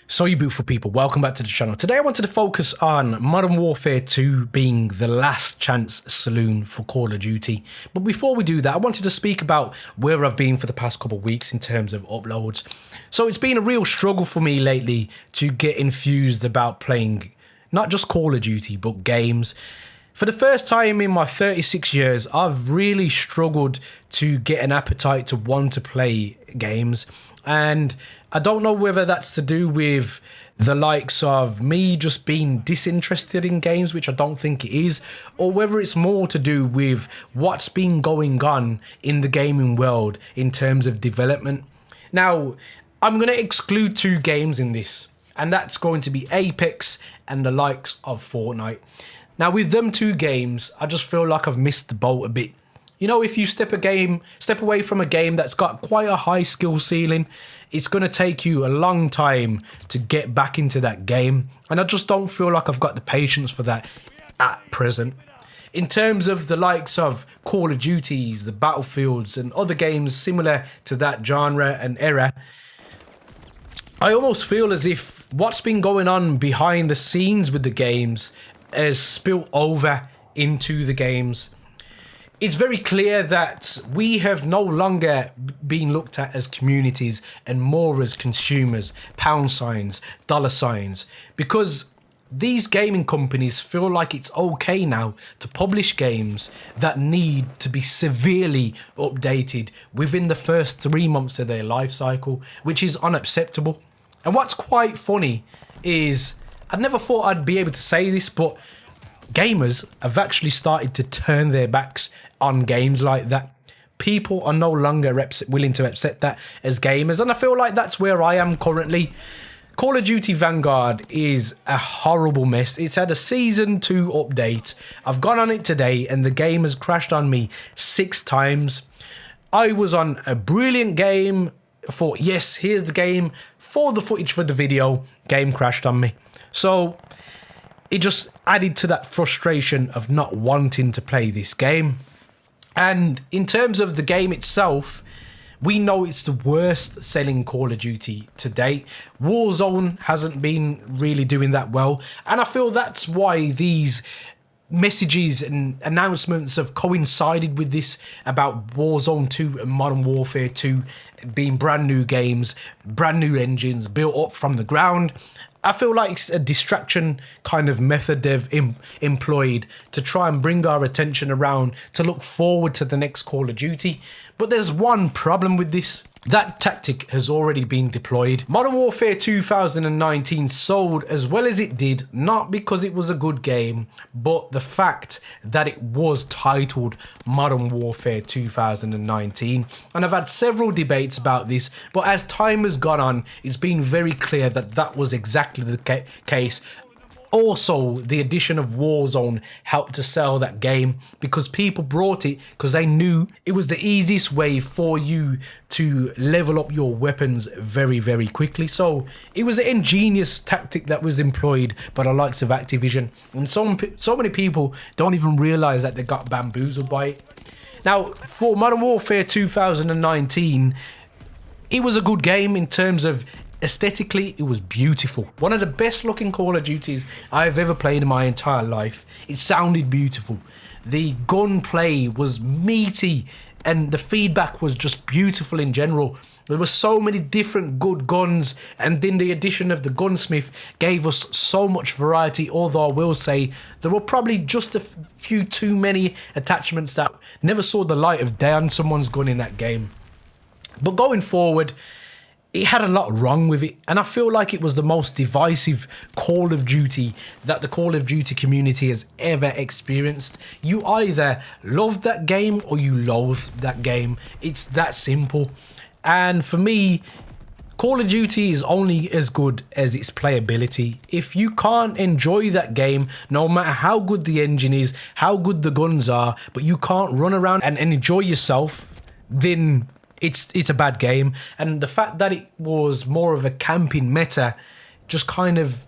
So you beautiful people, welcome back to the channel. Today I wanted to focus on Modern Warfare 2 being the last chance saloon for Call of Duty. But before we do that, I wanted to speak about where I've been for the past couple of weeks in terms of uploads. So it's been a real struggle for me lately to get enthused about playing not just Call of Duty, but games. For the first time in my 36 years, I've really struggled to get an appetite to want to play games. And I don't know whether that's to do with the likes of me just being disinterested in games, which I don't think it is, or whether it's more to do with what's been going on in the gaming world in terms of development. Now, I'm going to exclude two games in this, and that's going to be Apex and the likes of Fortnite. Now, with them two games, I just feel like I've missed the boat a bit. You know, if you step away from a game that's got quite a high skill ceiling, it's going to take you a long time to get back into that game. And I just don't feel like I've got the patience for that at present. In terms of the likes of Call of Duties, the Battlefields, and other games similar to that genre and era, I almost feel as if what's been going on behind the scenes with the games has spilt over into the games. It's very clear that we have no longer been looked at as communities and more as consumers, pound signs, dollar signs, because these gaming companies feel like it's okay now to publish games that need to be severely updated within the first 3 months of their life cycle, which is unacceptable. And what's quite funny is, I never thought I'd be able to say this, but gamers have actually started to turn their backs on games like that. People are no longer willing to accept that as gamers, and I feel like that's where I am currently. Call of Duty Vanguard is a horrible mess. It's had a Season 2 update. I've gone on it today and the game has crashed on me 6 times. I was on a brilliant game. I thought, yes, here's the game for the footage for the video. Game crashed on me. So it just added to that frustration of not wanting to play this game. And in terms of the game itself, we know it's the worst selling Call of Duty to date. Warzone hasn't been really doing that well. And I feel that's why these messages and announcements have coincided with this about Warzone 2 and Modern Warfare 2 being brand new games, brand new engines built up from the ground. I feel like it's a distraction kind of method they've employed to try and bring our attention around to look forward to the next Call of Duty. But there's one problem with this. That tactic has already been deployed. Modern Warfare 2019 sold as well as it did, not because it was a good game, but the fact that it was titled Modern Warfare 2019. And I've had several debates about this, but as time has gone on, it's been very clear that that was exactly the case. Also, the addition of Warzone helped to sell that game because people brought it because they knew it was the easiest way for you to level up your weapons very, very quickly. So it was an ingenious tactic that was employed by the likes of Activision. And so many people don't even realize that they got bamboozled by it. Now, for Modern Warfare 2019, it was a good game in terms of aesthetically, it was beautiful. One of the best looking Call of Duties I've ever played in my entire life. It sounded beautiful. The gunplay was meaty and the feedback was just beautiful in general. There were so many different good guns, and then the addition of the gunsmith gave us so much variety, although I will say there were probably just a few too many attachments that never saw the light of day on someone's gun in that game. But going forward, it had a lot wrong with it, and I feel like it was the most divisive Call of Duty that the Call of Duty community has ever experienced. You either love that game or you loathe that game. It's that simple. And for me, Call of Duty is only as good as its playability. If you can't enjoy that game, no matter how good the engine is, how good the guns are, but you can't run around and enjoy yourself, then it's a bad game. And the fact that it was more of a camping meta just kind of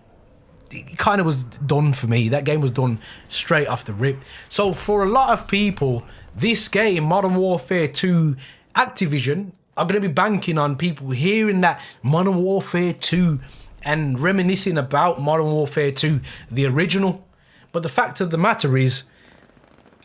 was done for me. That game was done straight off the rip. So for a lot of people, this game, Modern Warfare 2, Activision, are going to be banking on people hearing that Modern Warfare 2 and reminiscing about Modern Warfare 2, the original. But the fact of the matter is,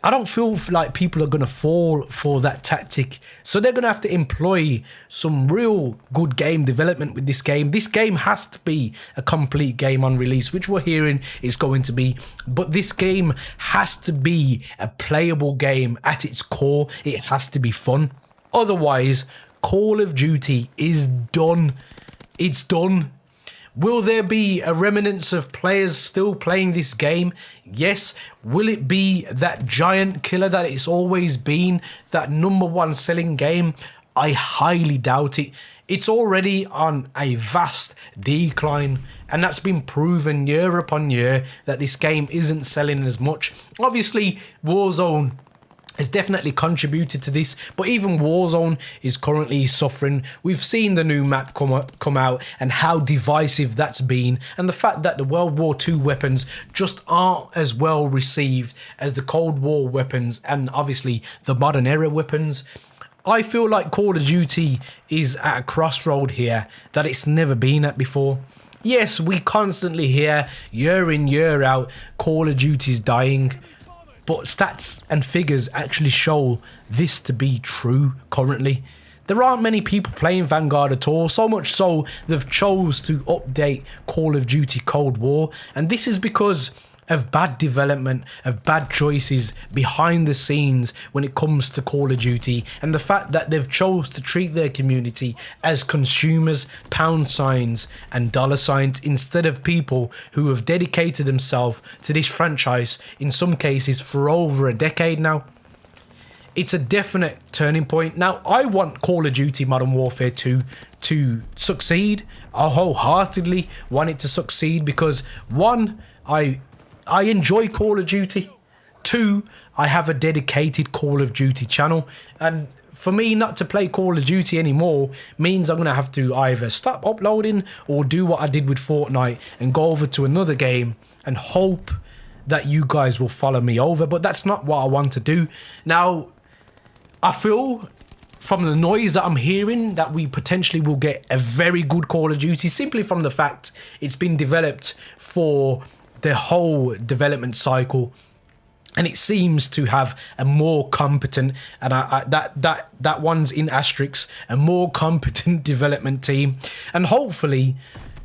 I don't feel like people are going to fall for that tactic. So they're going to have to employ some real good game development with this game. This game has to be a complete game on release, which we're hearing is going to be. But this game has to be a playable game at its core. It has to be fun. Otherwise, Call of Duty is done. It's done. Will there be a remnants of players still playing this game? Yes. Will it be that giant killer that it's always been, that #1 selling game? I highly doubt it. It's already on a vast decline, and that's been proven year upon year that this game isn't selling as much. Obviously, Warzone has definitely contributed to this, but even Warzone is currently suffering. We've seen the new map come out and how divisive that's been, and the fact that the World War II weapons just aren't as well received as the Cold War weapons and obviously the modern era weapons. I feel like Call of Duty is at a crossroad here that it's never been at before. Yes, we constantly hear year in, year out, Call of Duty's dying. But stats and figures actually show this to be true currently. There aren't many people playing Vanguard at all, so much so they've chose to update Call of Duty Cold War, and this is because of bad development, of bad choices behind the scenes when it comes to Call of Duty, and the fact that they've chose to treat their community as consumers, pound signs and dollar signs, instead of people who have dedicated themselves to this franchise, in some cases for over a decade now. It's a definite turning point. Now, I want Call of Duty Modern Warfare 2 to succeed. I wholeheartedly want it to succeed because, one, I enjoy Call of Duty. 2, I have a dedicated Call of Duty channel, and for me not to play Call of Duty anymore means I'm going to have to either stop uploading or do what I did with Fortnite and go over to another game and hope that you guys will follow me over, but that's not what I want to do. Now, I feel from the noise that I'm hearing that we potentially will get a very good Call of Duty, simply from the fact it's been developed for the whole development cycle, and it seems to have a more competent, and that one's in asterisks, a more competent development team. And hopefully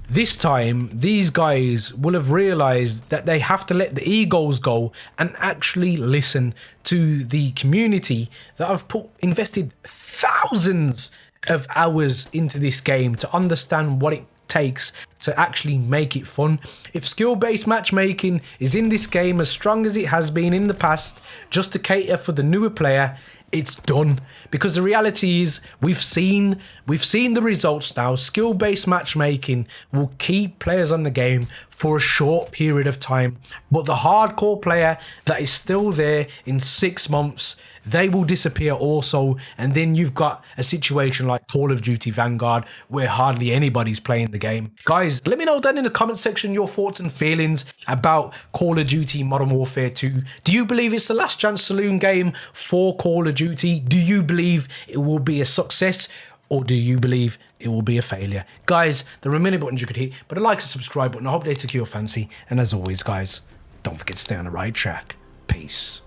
this time these guys will have realized that they have to let the egos go and actually listen to the community that have invested thousands of hours into this game to understand what it takes to actually make it fun. If skill-based matchmaking is in this game as strong as it has been in the past just to cater for the newer player, it's done. Because the reality is we've seen the results now. Skill-based matchmaking will keep players on the game for a short period of time, but the hardcore player that is still there in 6 months, they will disappear also, and then you've got a situation like Call of Duty Vanguard where hardly anybody's playing the game. Guys, let me know down in the comment section your thoughts and feelings about Call of Duty Modern Warfare 2. Do you believe it's the last chance saloon game for Call of Duty? Do you believe it will be a success, or do you believe it will be a failure? Guys, there are many buttons you could hit, but a like and subscribe button, I hope they took your fancy. And as always, guys, don't forget to stay on the right track. Peace.